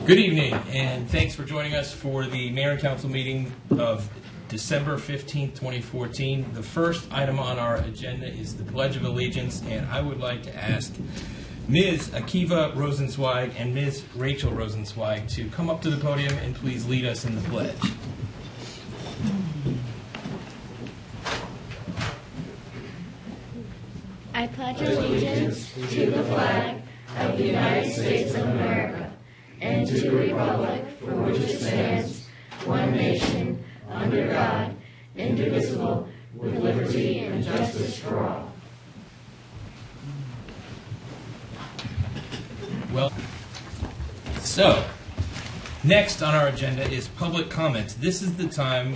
Good evening, and thanks for joining us for the Mayor and Council meeting of December 15th, 2014. The first item on our agenda is the Pledge of Allegiance, and I would like to ask Ms. Akiva Rosenzweig and Ms. Rachel Rosenzweig to come up to the podium and please lead us in the pledge. I pledge allegiance to the flag of the United States of America and to the republic for which it stands, one nation, under God, indivisible, with liberty and justice for all. Well, so, next on our agenda is public comments. This is the time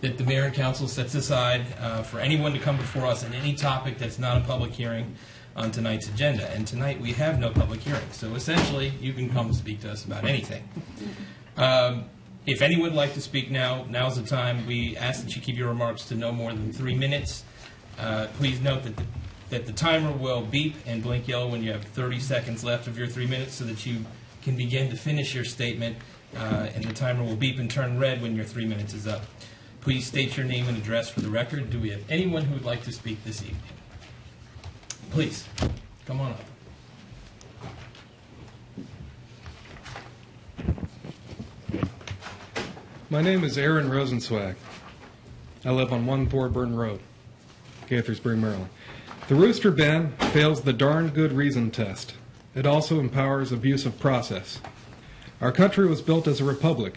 that the Mayor and Council sets aside for anyone to come before us on any topic that's not a public hearing on tonight's agenda. And tonight we have no public hearing, so essentially you can come speak to us about anything. If anyone would like to speak now, now's the time. We ask that you keep your remarks to no more than 3 minutes. Please note that the timer will beep and blink yellow when you have 30 seconds left of your 3 minutes so that you can begin to finish your statement, and the timer will beep and turn red when your 3 minutes is up. Please state your name and address for the record. Do we have anyone who would like to speak this evening? Please, come on up. My name is Aaron Rosenzweig. I live on 1 Thorburn Road, Gaithersburg, Maryland. The rooster ban fails the darn good reason test. It also empowers abuse of process. Our country was built as a republic.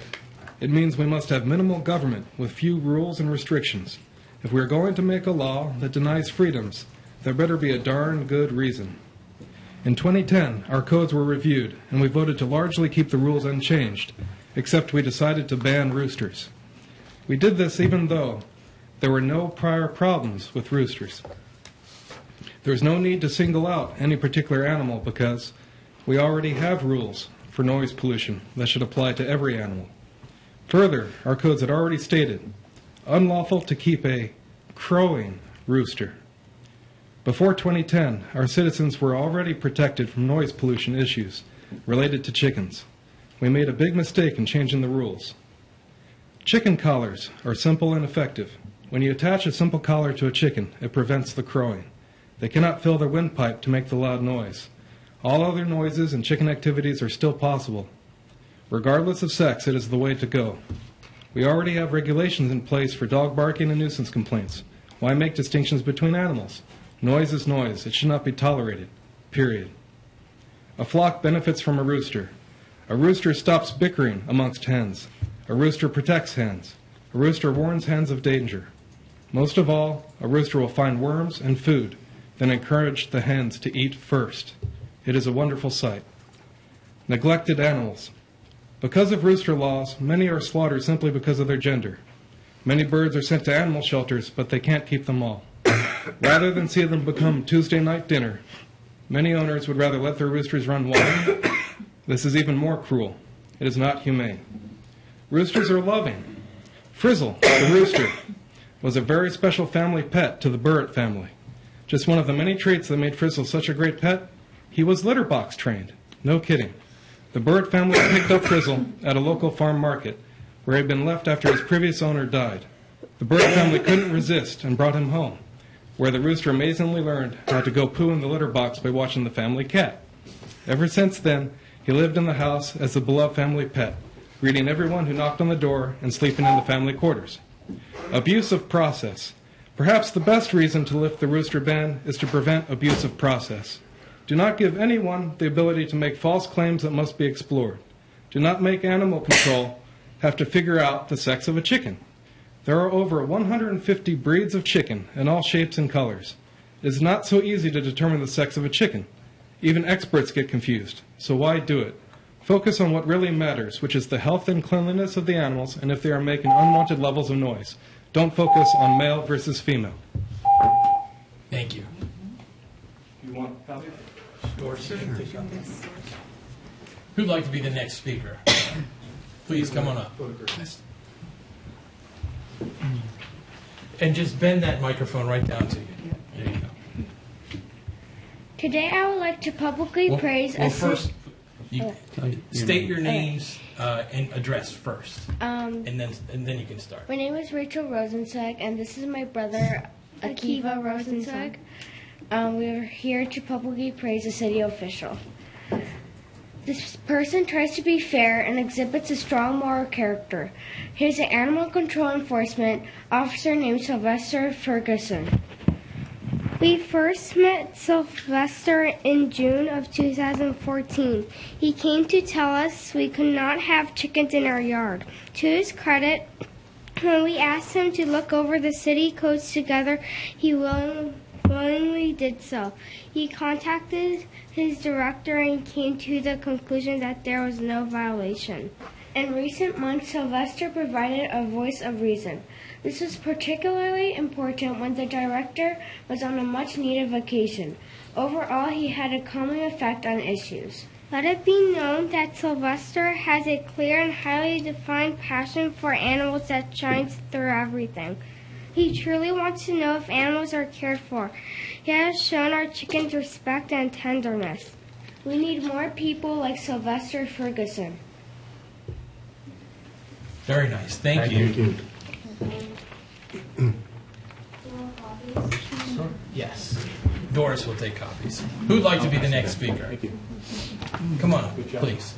It means we must have minimal government with few rules and restrictions. If we are going to make a law that denies freedoms, there better be a darn good reason. In 2010, our codes were reviewed, and we voted to largely keep the rules unchanged, except we decided to ban roosters. We did this even though there were no prior problems with roosters. There is no need to single out any particular animal because we already have rules for noise pollution that should apply to every animal. Further, our codes had already stated, unlawful to keep a crowing rooster. Before 2010, our citizens were already protected from noise pollution issues related to chickens. We made a big mistake in changing the rules. Chicken collars are simple and effective. When you attach a simple collar to a chicken, it prevents the crowing. They cannot fill their windpipe to make the loud noise. All other noises and chicken activities are still possible. Regardless of sex, it is the way to go. We already have regulations in place for dog barking and nuisance complaints. Why make distinctions between animals? Noise is noise. It should not be tolerated. Period. A flock benefits from a rooster. A rooster stops bickering amongst hens. A rooster protects hens. A rooster warns hens of danger. Most of all, a rooster will find worms and food, then encourage the hens to eat first. It is a wonderful sight. Neglected animals. Because of rooster laws, many are slaughtered simply because of their gender. Many birds are sent to animal shelters, but they can't keep them all. Rather than see them become Tuesday night dinner, many owners would rather let their roosters run wild. This is even more cruel. It is not humane. Roosters are loving. Frizzle, the rooster, was a very special family pet to the Burritt family. Just one of the many traits that made Frizzle such a great pet, he was litter box trained. No kidding. The Burritt family picked up Frizzle at a local farm market where he had been left after his previous owner died. The Burritt family couldn't resist and brought him home, where the rooster amazingly learned how to go poo in the litter box by watching the family cat. Ever since then, he lived in the house as the beloved family pet, greeting everyone who knocked on the door and sleeping in the family quarters. Abuse of process. Perhaps the best reason to lift the rooster ban is to prevent abuse of process. Do not give anyone the ability to make false claims that must be explored. Do not make animal control have to figure out the sex of a chicken. There are over 150 breeds of chicken in all shapes and colors. It is not so easy to determine the sex of a chicken. Even experts get confused, so why do it? Focus on what really matters, which is the health and cleanliness of the animals and if they are making unwanted levels of noise. Don't focus on male versus female. Thank you. You want a copy? Sure. Who'd like to be the next speaker? Please come on up. And just bend that microphone right down to you. There you go. Today I would like to publicly praise first, You state your names and address first, and then you can start. My name is Rachel Rosenzweig, and this is my brother, Akiva Rosenzweig. We're here to publicly praise a city official. This person tries to be fair and exhibits a strong moral character. He's an animal control enforcement officer named Sylvester Ferguson. We first met Sylvester in June of 2014. He came to tell us we could not have chickens in our yard. To his credit, when we asked him to look over the city codes together, he willingly did so. He contacted his director and came to the conclusion that there was no violation. In recent months, Sylvester provided a voice of reason. This was particularly important when the director was on a much-needed vacation. Overall, he had a calming effect on issues. Let it be known that Sylvester has a clear and highly defined passion for animals that shines through everything. He truly wants to know if animals are cared for. He has shown our chickens respect and tenderness. We need more people like Sylvester Ferguson. Very nice. Thank you. Yes. Doris will take copies. Who'd like to be the next speaker? Thank you. Come on, please.